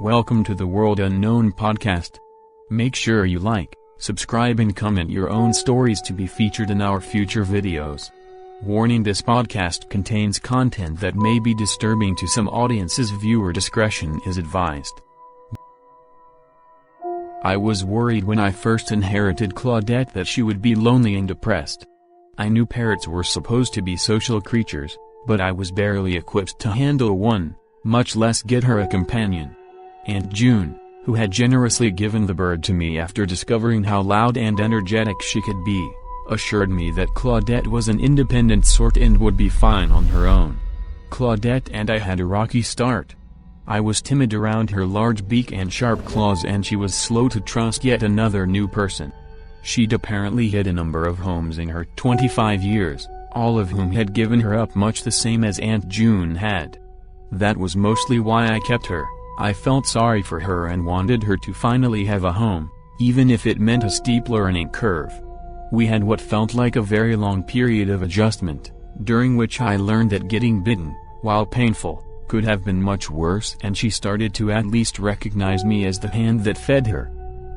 Welcome to the World Unknown podcast. Make sure you like, subscribe and comment your own stories to be featured in our future videos. Warning: this podcast contains content that may be disturbing to some audiences. Viewer discretion is advised. I was worried when I first inherited Claudette that she would be lonely and depressed. I knew parrots were supposed to be social creatures, but I was barely equipped to handle one, much less get her a companion. Aunt June, who had generously given the bird to me after discovering how loud and energetic she could be, assured me that Claudette was an independent sort and would be fine on her own. Claudette and I had a rocky start. I was timid around her large beak and sharp claws, and she was slow to trust yet another new person. She'd apparently hit a number of homes in her 25 years, all of whom had given her up much the same as Aunt June had. That was mostly why I kept her. I felt sorry for her and wanted her to finally have a home, even if it meant a steep learning curve. We had what felt like a very long period of adjustment, during which I learned that getting bitten, while painful, could have been much worse, and she started to at least recognize me as the hand that fed her.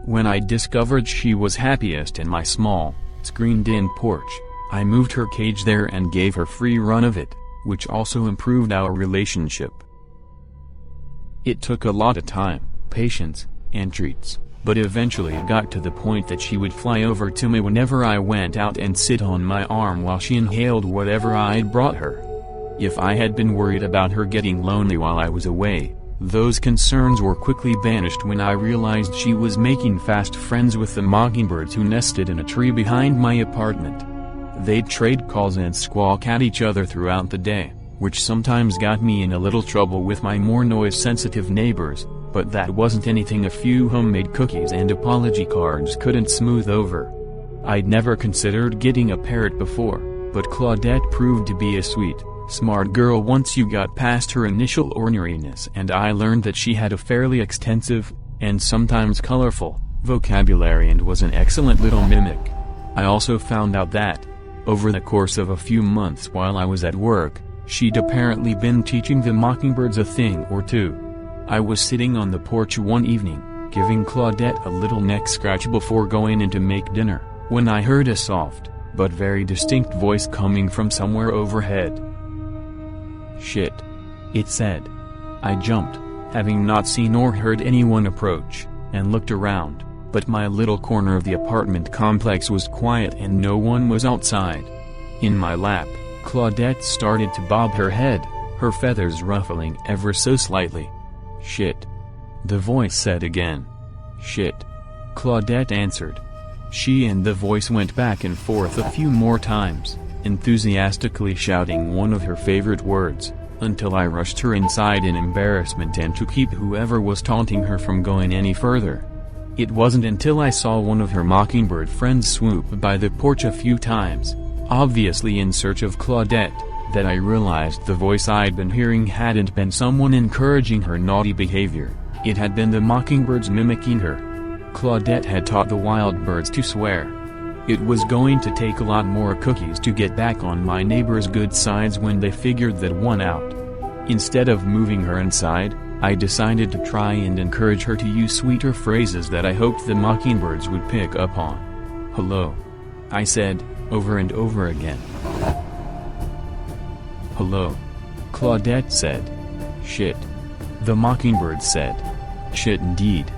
When I discovered she was happiest in my small, screened-in porch, I moved her cage there and gave her free run of it, which also improved our relationship. It took a lot of time, patience, and treats, but eventually it got to the point that she would fly over to me whenever I went out and sit on my arm while she inhaled whatever I'd brought her. If I had been worried about her getting lonely while I was away, those concerns were quickly banished when I realized she was making fast friends with the mockingbirds who nested in a tree behind my apartment. They'd trade calls and squawk at each other throughout the day, which sometimes got me in a little trouble with my more noise-sensitive neighbors, but that wasn't anything a few homemade cookies and apology cards couldn't smooth over. I'd never considered getting a parrot before, but Claudette proved to be a sweet, smart girl once you got past her initial orneriness, and I learned that she had a fairly extensive, and sometimes colorful, vocabulary and was an excellent little mimic. I also found out that, over the course of a few months while I was at work, she'd apparently been teaching the mockingbirds a thing or two. I was sitting on the porch one evening, giving Claudette a little neck scratch before going in to make dinner, when I heard a soft, but very distinct voice coming from somewhere overhead. "Shit," it said. I jumped, having not seen or heard anyone approach, and looked around, but my little corner of the apartment complex was quiet and no one was outside. In my lap, Claudette started to bob her head, her feathers ruffling ever so slightly. "Shit," the voice said again. "Shit," Claudette answered. She and the voice went back and forth a few more times, enthusiastically shouting one of her favorite words, until I rushed her inside in embarrassment and to keep whoever was taunting her from going any further. It wasn't until I saw one of her mockingbird friends swoop by the porch a few times, obviously in search of Claudette, that I realized the voice I'd been hearing hadn't been someone encouraging her naughty behavior. It had been the mockingbirds mimicking her. Claudette had taught the wild birds to swear. It was going to take a lot more cookies to get back on my neighbor's good sides when they figured that one out. Instead of moving her inside, I decided to try and encourage her to use sweeter phrases that I hoped the mockingbirds would pick up on. "Hello," I said, over and over again. "Hello," Claudette said. "Shit," the mockingbird said. Shit indeed.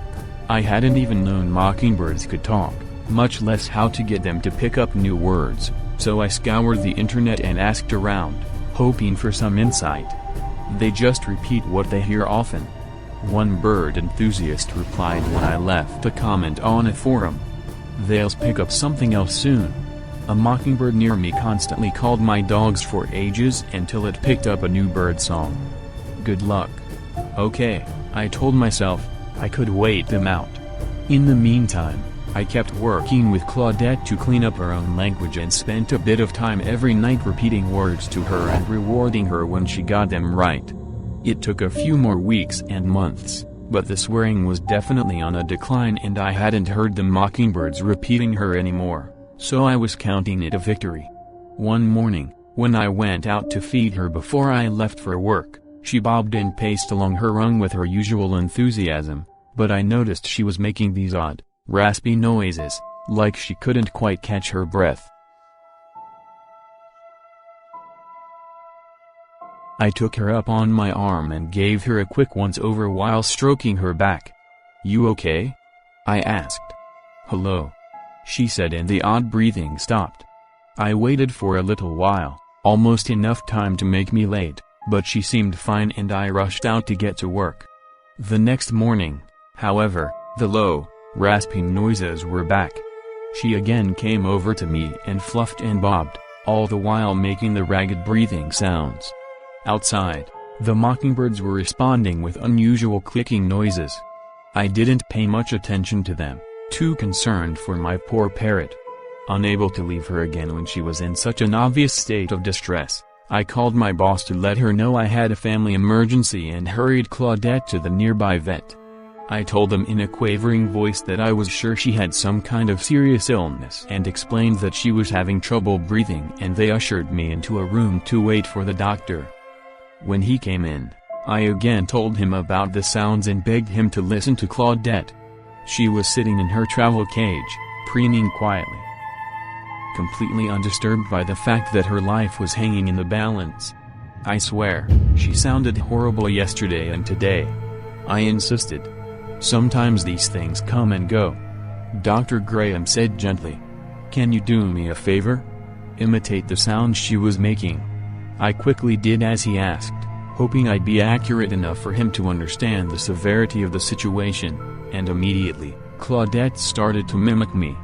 I hadn't even known mockingbirds could talk, much less how to get them to pick up new words, so I scoured the internet and asked around, hoping for some insight. They just repeat what they hear often. One bird enthusiast replied when I left a comment on a forum. "They'll pick up something else soon." A mockingbird near me constantly called my dogs for ages until it picked up a new bird song. Good luck. Okay, I told myself, I could wait them out. In the meantime, I kept working with Claudette to clean up her own language and spent a bit of time every night repeating words to her and rewarding her when she got them right. It took a few more weeks and months, but the swearing was definitely on a decline and I hadn't heard the mockingbirds repeating her anymore, so I was counting it a victory. One morning, when I went out to feed her before I left for work, She bobbed and paced along her rung with her usual enthusiasm, but I noticed she was making these odd, raspy noises, like she couldn't quite catch her breath. I took her up on my arm and gave her a quick once-over while stroking her back. "You okay?" I asked. "Hello," she said, and the odd breathing stopped. I waited for a little while, almost enough time to make me late, but she seemed fine and I rushed out to get to work. The next morning, however, the low, rasping noises were back. She again came over to me and fluffed and bobbed, all the while making the ragged breathing sounds. Outside, the mockingbirds were responding with unusual clicking noises. I didn't pay much attention to them, too concerned for my poor parrot. Unable to leave her again when she was in such an obvious state of distress, I called my boss to let her know I had a family emergency and hurried Claudette to the nearby vet. I told them in a quavering voice that I was sure she had some kind of serious illness and explained that she was having trouble breathing, and they ushered me into a room to wait for the doctor. When he came in, I again told him about the sounds and begged him to listen to Claudette. She was sitting in her travel cage, preening quietly, completely undisturbed by the fact that her life was hanging in the balance. "I swear, she sounded horrible yesterday and today," I insisted. "Sometimes these things come and go," Dr. Graham said gently. "Can you do me a favor? Imitate the sound she was making." I quickly did as he asked, hoping I'd be accurate enough for him to understand the severity of the situation, and immediately, Claudette started to mimic me.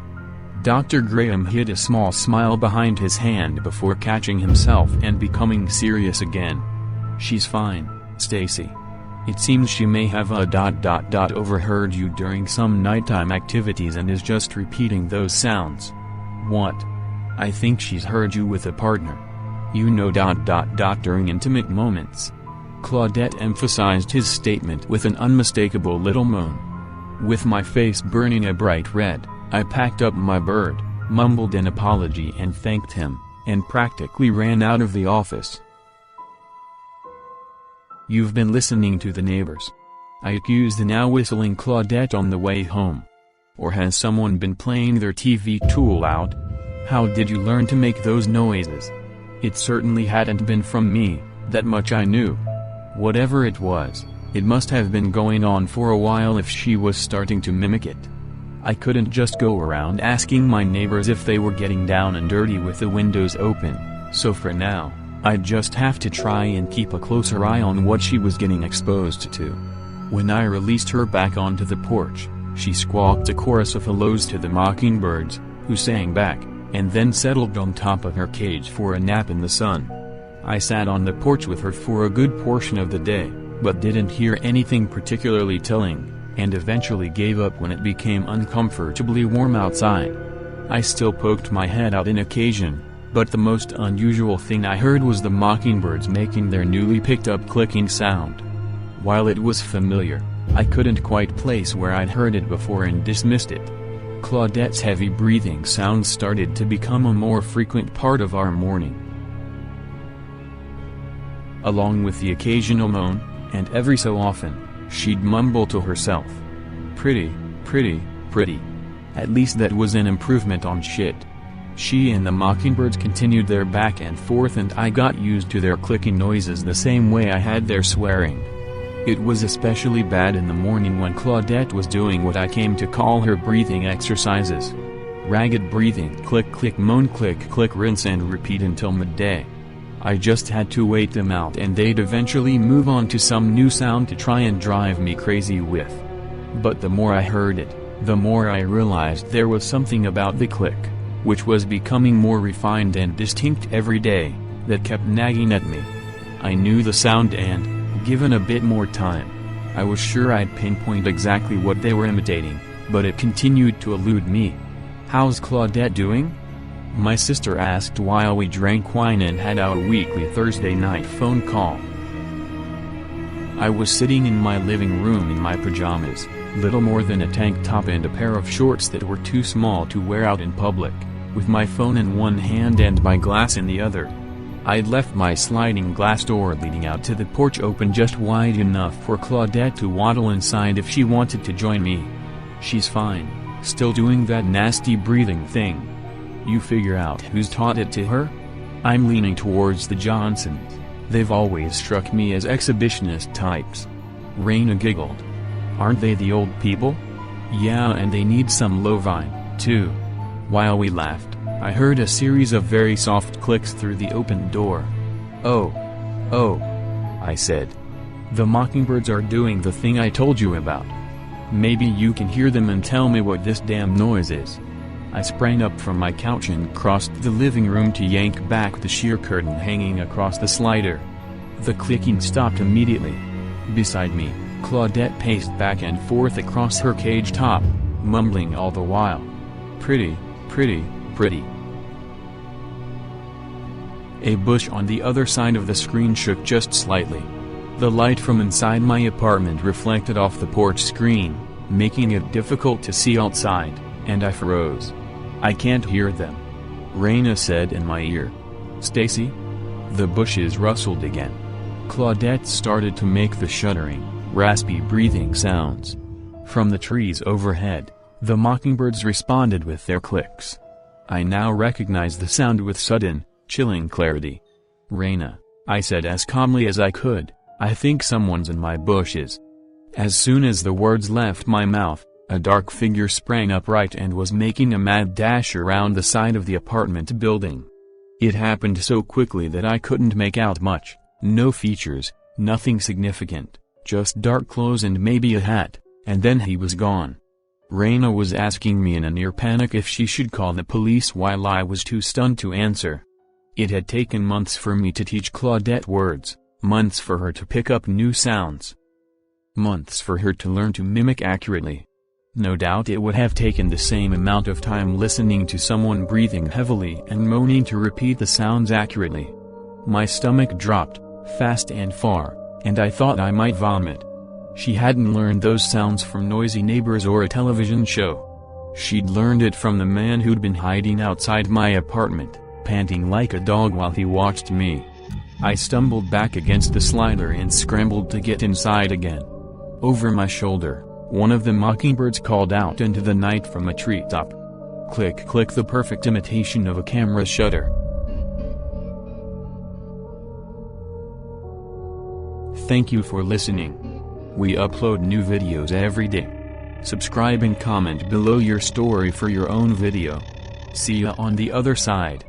Dr. Graham hid a small smile behind his hand before catching himself and becoming serious again. "She's fine, Stacy. It seems she may have overheard you during some nighttime activities and is just repeating those sounds." "What?" "I think she's heard you with a partner. You know during intimate moments." Claudette emphasized his statement with an unmistakable little moan. With my face burning a bright red, I packed up my bird, mumbled an apology and thanked him, and practically ran out of the office. "You've been listening to the neighbors," I accused the now whistling Claudette on the way home. "Or has someone been playing their TV too loud? How did you learn to make those noises? It certainly hadn't been from me, that much I knew. Whatever it was, it must have been going on for a while if she was starting to mimic it. I couldn't just go around asking my neighbors if they were getting down and dirty with the windows open, so for now, I'd just have to try and keep a closer eye on what she was getting exposed to." When I released her back onto the porch, she squawked a chorus of hellos to the mockingbirds, who sang back, and then settled on top of her cage for a nap in the sun. I sat on the porch with her for a good portion of the day, but didn't hear anything particularly telling, and eventually gave up when it became uncomfortably warm outside. I still poked my head out on occasion, but the most unusual thing I heard was the mockingbirds making their newly picked up clicking sound. While it was familiar, I couldn't quite place where I'd heard it before and dismissed it. Claudette's heavy breathing sounds started to become a more frequent part of our morning, along with the occasional moan, and every so often, she'd mumble to herself, "Pretty, pretty, pretty." At least that was an improvement on shit. She and the mockingbirds continued their back and forth, and I got used to their clicking noises the same way I had their swearing. It was especially bad in the morning when Claudette was doing what I came to call her breathing exercises. Ragged breathing, click click moan, click click, rinse and repeat until midday. I just had to wait them out and they'd eventually move on to some new sound to try and drive me crazy with. But the more I heard it, the more I realized there was something about the click, which was becoming more refined and distinct every day, that kept nagging at me. I knew the sound and, given a bit more time, I was sure I'd pinpoint exactly what they were imitating, but it continued to elude me. "How's Claudette doing?" my sister asked while we drank wine and had our weekly Thursday night phone call. I was sitting in my living room in my pajamas, little more than a tank top and a pair of shorts that were too small to wear out in public, with my phone in one hand and my glass in the other. I'd left my sliding glass door leading out to the porch open just wide enough for Claudette to waddle inside if she wanted to join me. She's fine, still doing that nasty breathing thing. You figure out who's taught it to her? I'm leaning towards the Johnsons. They've always struck me as exhibitionist types. Raina giggled. Aren't they the old people? Yeah, and they need some Lovine, too. While we laughed, I heard a series of very soft clicks through the open door. Oh, I said. The mockingbirds are doing the thing I told you about. Maybe you can hear them and tell me what this damn noise is. I sprang up from my couch and crossed the living room to yank back the sheer curtain hanging across the slider. The clicking stopped immediately. Beside me, Claudette paced back and forth across her cage top, mumbling all the while. Pretty, pretty, pretty. A bush on the other side of the screen shook just slightly. The light from inside my apartment reflected off the porch screen, making it difficult to see outside, and I froze. I can't hear them. Raina said in my ear. Stacy? The bushes rustled again. Claudette started to make the shuddering, raspy breathing sounds. From the trees overhead, the mockingbirds responded with their clicks. I now recognized the sound with sudden, chilling clarity. Raina, I said as calmly as I could, I think someone's in my bushes. As soon as the words left my mouth, a dark figure sprang upright and was making a mad dash around the side of the apartment building. It happened so quickly that I couldn't make out much, no features, nothing significant, just dark clothes and maybe a hat, and then he was gone. Raina was asking me in a near panic if she should call the police while I was too stunned to answer. It had taken months for me to teach Claudette words, months for her to pick up new sounds. Months for her to learn to mimic accurately. No doubt it would have taken the same amount of time listening to someone breathing heavily and moaning to repeat the sounds accurately. My stomach dropped, fast and far, and I thought I might vomit. She hadn't learned those sounds from noisy neighbors or a television show. She'd learned it from the man who'd been hiding outside my apartment, panting like a dog while he watched me. I stumbled back against the slider and scrambled to get inside again. Over my shoulder, one of the mockingbirds called out into the night from a treetop. Click, click, the perfect imitation of a camera shutter. Thank you for listening. We upload new videos every day. Subscribe and comment below your story for your own video. See ya on the other side.